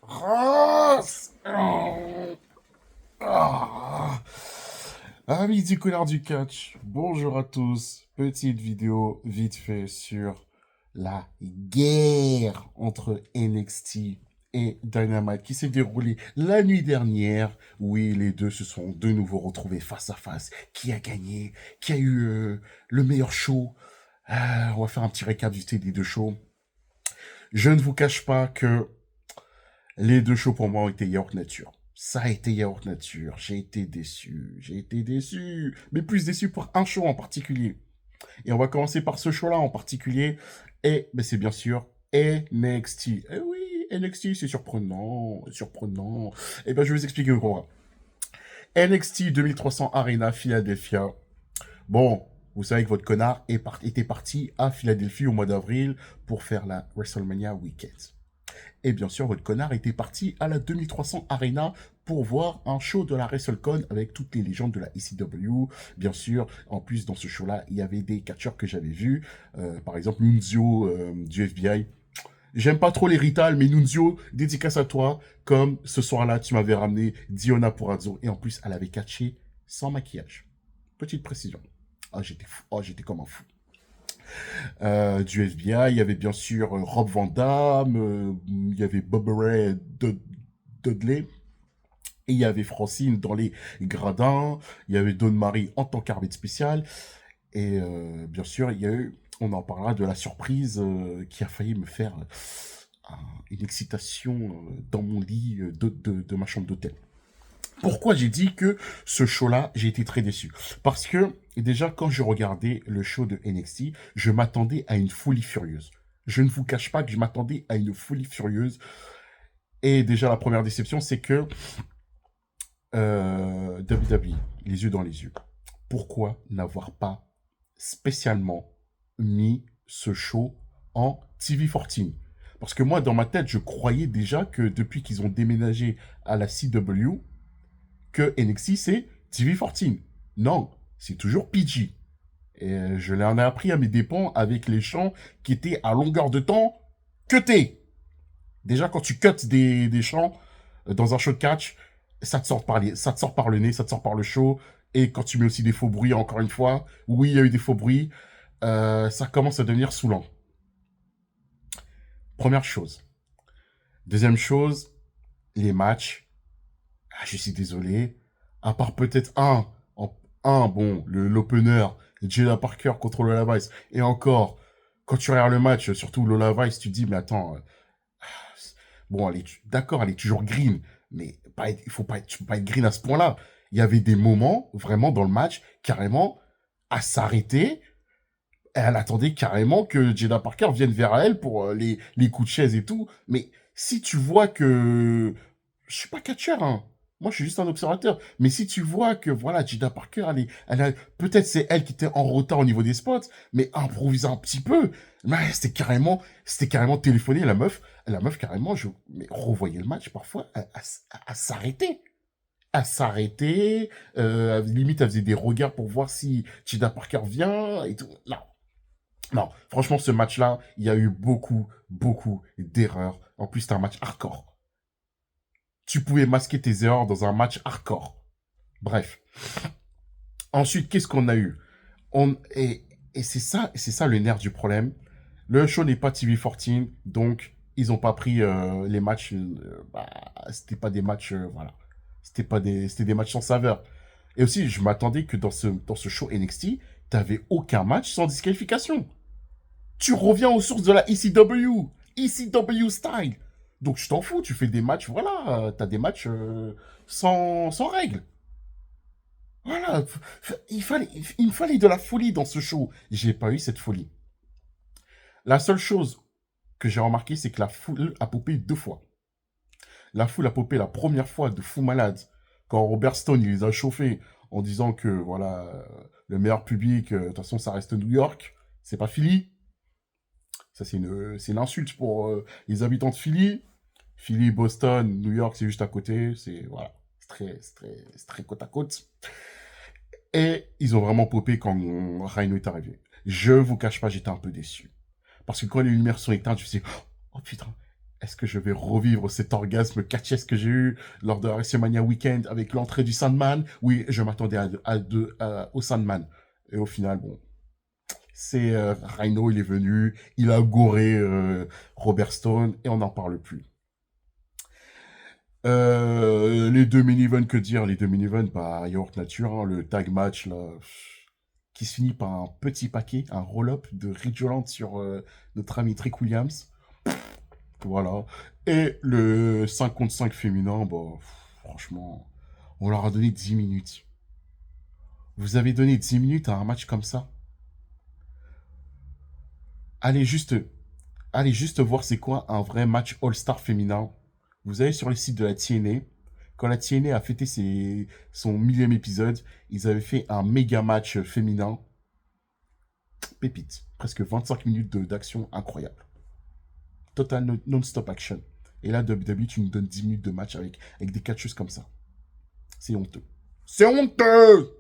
Ross. Amis du couleur du catch, bonjour à tous. Petite vidéo vite fait sur la guerre entre NXT et Dynamite qui s'est déroulée la nuit dernière. Oui, les deux se sont de nouveau retrouvés face à face. Qui a gagné? Qui a eu le meilleur show? On va faire un petit récap des deux shows. Je ne vous cache pas que les deux shows pour moi ont été yaourt nature. Ça a été yaourt nature. J'ai été déçu. J'ai été déçu. Mais plus déçu pour un show en particulier. Et on va commencer par ce show-là en particulier. Et ben, c'est bien sûr NXT. Eh oui, NXT, c'est surprenant. Surprenant. Et ben, je vais vous expliquer pourquoi. NXT 2300 Arena Philadelphia. Bon, vous savez que votre connard était parti à Philadelphie au mois d'avril pour faire la WrestleMania Weekend. Et bien sûr, votre connard était parti à la 2300 Arena pour voir un show de la WrestleCon avec toutes les légendes de la ECW. Bien sûr, en plus, dans ce show-là, il y avait des catcheurs que j'avais vus. Par exemple, Nunzio du FBI. J'aime pas trop les Rital, mais Nunzio, dédicace à toi. Comme ce soir-là, tu m'avais ramené Diona Purazzo. Et en plus, elle avait catché sans maquillage. Petite précision. Ah, j'étais fou. Oh, j'étais comme un fou. Du FBI. Il y avait bien sûr Rob Van Dam, il y avait Bob Ray Dudley, et il y avait Francine dans les gradins, il y avait Dawn Marie en tant qu'arbitre spécial, et bien sûr, il y a eu, on en parlera de la surprise qui a failli me faire une excitation dans mon lit de ma chambre d'hôtel. Pourquoi j'ai dit que ce show-là, j'ai été très déçu? Parce que déjà, quand je regardais le show de NXT, je m'attendais à une folie furieuse. Je ne vous cache pas que je m'attendais à une folie furieuse. Et déjà, la première déception, c'est que WWE, les yeux dans les yeux, pourquoi n'avoir pas spécialement mis ce show en TV14? Parce que moi, dans ma tête, je croyais déjà que depuis qu'ils ont déménagé à la CW, que NXT, c'est TV14. Non, c'est toujours PG. Et je l'en ai appris à mes dépens avec les chants qui étaient à longueur de temps cutés. Déjà, quand tu cuts des chants dans un show de catch, ça te sort ça te sort par le nez, ça te sort par le show. Et quand tu mets aussi des faux bruits, encore une fois, oui, il y a eu des faux bruits, ça commence à devenir saoulant. Première chose. Deuxième chose, les matchs. Ah, je suis désolé. À part peut-être bon, l'opener, Jada Parker contre Lola Vice. Et encore, quand tu regardes le match, surtout Lola Vice, tu te dis, mais attends, bon, d'accord, elle est toujours green, mais tu peux pas être green à ce point-là. Il y avait des moments, vraiment, dans le match, carrément, à s'arrêter. Elle attendait carrément que Jada Parker vienne vers elle pour les coups de chaise et tout. Mais si tu vois que je suis pas catcheur, hein. Moi, je suis juste un observateur. Mais si tu vois que, voilà, Jada Parker, peut-être c'est elle qui était en retard au niveau des spots, mais improvise un petit peu. Mais c'était carrément téléphoné, la meuf, carrément, mais revoyait le match parfois, à s'arrêter. À s'arrêter, limite, elle faisait des regards pour voir si Jada Parker vient et tout. Non. Non, franchement, ce match-là, il y a eu beaucoup, beaucoup d'erreurs. En plus, c'était un match hardcore. Tu pouvais masquer tes erreurs dans un match hardcore. Bref. Ensuite, qu'est-ce qu'on a eu et c'est ça le nerf du problème. Le show n'est pas TV14, donc ils n'ont pas pris les matchs. C'était pas des matchs, voilà. C'était des matchs sans saveur. Et aussi, je m'attendais que dans ce show NXT, t'avais aucun match sans disqualification. Tu reviens aux sources de la ECW. ECW style. Donc je t'en fous, tu fais des matchs, voilà, t'as des matchs sans règles. Voilà, il me fallait de la folie dans ce show. J'ai pas eu cette folie. La seule chose que j'ai remarqué, c'est que la foule a popé deux fois. La foule a popé la première fois de fou malade, quand Robert Stone il les a chauffés en disant que voilà, le meilleur public, de toute façon ça reste New York, c'est pas Philly. Ça, c'est une insulte pour les habitants de Philly. Philly, Boston, New York, c'est juste à côté. Voilà, c'est très côte à côte. Et ils ont vraiment popé quand Rhino est arrivé. Je vous cache pas, j'étais un peu déçu. Parce que quand les lumières sont éteintes, je me suis dit, oh putain, est-ce que je vais revivre cet orgasme catchesque que j'ai eu lors de WrestleMania Weekend avec l'entrée du Sandman? Oui, je m'attendais au Sandman. Et au final, bon, c'est Rhino, il est venu, il a goré Robert Stone et on n'en parle plus. Les deux mini-events, que dire? Les deux mini-events, bah, Yaourt Nature, hein, le tag match, là, qui se finit par un petit paquet, un roll-up de Ridge Holland sur notre ami Trick Williams. Voilà. Et le 5 contre 5 féminin, bah, franchement, on leur a donné 10 minutes. Vous avez donné 10 minutes à un match comme ça? Allez juste, allez juste voir c'est quoi un vrai match All-Star féminin. Vous allez sur le site de la TNA. Quand la TNA a fêté son millième épisode, ils avaient fait un méga match féminin. Pépite. Presque 25 minutes d'action incroyable. Total non-stop action. Et là, WWE, tu nous donnes 10 minutes de match avec des catcheuses comme ça. C'est honteux. C'est honteux!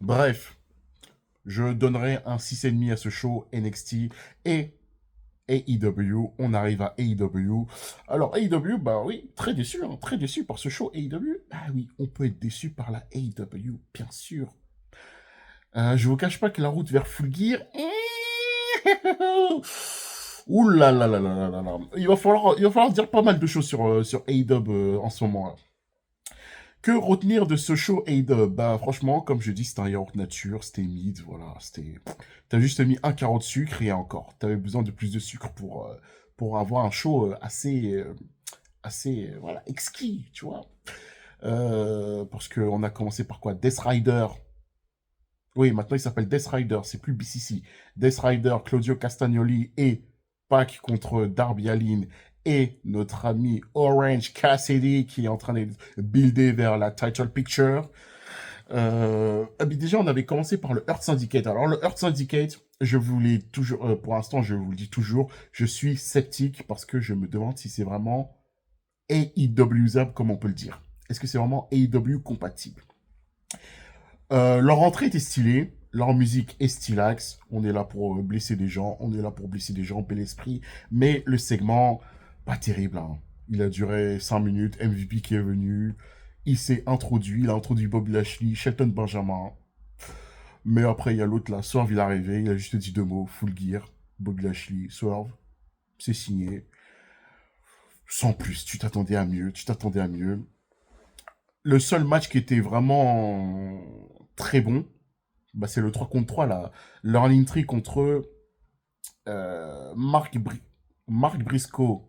Bref, je donnerai un 6,5 à ce show NXT et AEW. On arrive à AEW. Alors, AEW, bah oui, très déçu par ce show AEW. Ah oui, on peut être déçu par la AEW, bien sûr. Je vous cache pas que la route vers Full Gear... Ouh là là là là là là là. Il va falloir dire pas mal de choses sur AEW en ce moment. Là. Que retenir de ce show AEW? Bah franchement, comme je dis, c'était un yaourt nature, c'était mid, voilà, c'était... T'as juste mis un carreau de sucre et encore. T'avais besoin de plus de sucre pour avoir un show assez voilà, exquis, tu vois. Parce qu'on a commencé par quoi? Death Rider. Oui, maintenant il s'appelle Death Rider, c'est plus BCC. Death Rider, Claudio Castagnoli et Pac contre Darby Allin et notre ami Orange Cassidy qui est en train de builder vers la title picture. Mais déjà, on avait commencé par le Earth Syndicate. Alors, le Earth Syndicate, je voulais toujours, pour l'instant, je vous le dis toujours, je suis sceptique parce que je me demande si c'est vraiment AEWable, comme on peut le dire. Est-ce que c'est vraiment AEW compatible? Leur entrée était stylée, leur musique est stylax, on est là pour blesser des gens, bel esprit, mais le segment, pas terrible, hein. Il a duré 5 minutes, MVP qui est venu, il s'est introduit, il a introduit Bobby Lashley, Shelton Benjamin, mais après il y a l'autre là, Swerve il est arrivé, il a juste dit 2 mots, Full Gear, Bobby Lashley, Swerve, c'est signé, sans plus, tu t'attendais à mieux, Le seul match qui était vraiment très bon, bah, c'est le 3 contre 3, là. Leur Tree contre Mark Briscoe,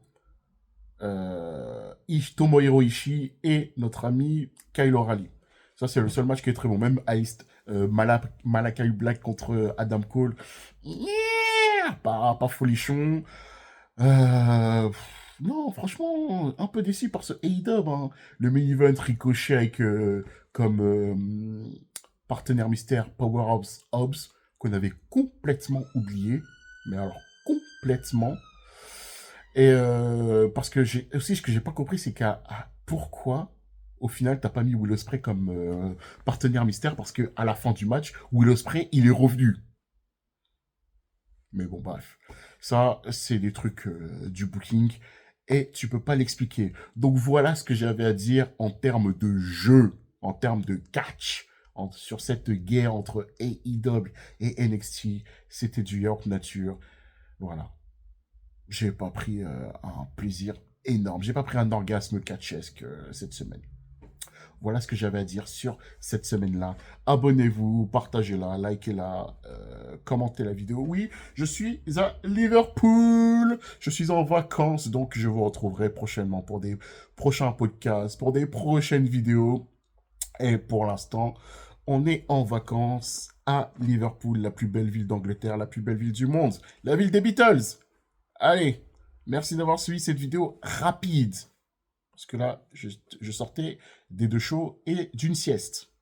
Tomohiro Ishii et notre ami Kyle O'Reilly. Ça, c'est le seul match qui est très bon. Même Malakai Black contre Adam Cole. Yeah, pas folichon. Non, franchement, un peu déçu par ce A-Dub. Hein. Le main event Ricochet avec comme partenaire mystère Powerhouse Hobbs, qu'on avait complètement oublié. Mais alors, complètement. Et parce que j'ai aussi ce que j'ai pas compris, c'est pourquoi au final t'as pas mis Will Ospreay comme partenaire mystère, parce que à la fin du match, Will Ospreay il est revenu. Mais bon bref, ça c'est des trucs du booking et tu peux pas l'expliquer. Donc voilà ce que j'avais à dire en termes de jeu, en termes de catch. Sur cette guerre entre AEW et NXT, c'était du York nature. Voilà. J'ai pas pris un plaisir énorme. J'ai pas pris un orgasme catchesque cette semaine. Voilà ce que j'avais à dire sur cette semaine-là. Abonnez-vous, partagez-la, likez-la, commentez la vidéo. Oui, je suis à Liverpool. Je suis en vacances, donc je vous retrouverai prochainement pour des prochains podcasts, pour des prochaines vidéos. Et pour l'instant, on est en vacances à Liverpool, la plus belle ville d'Angleterre, la plus belle ville du monde, la ville des Beatles. Allez, merci d'avoir suivi cette vidéo rapide. Parce que là, je sortais des 2 shows et d'une sieste.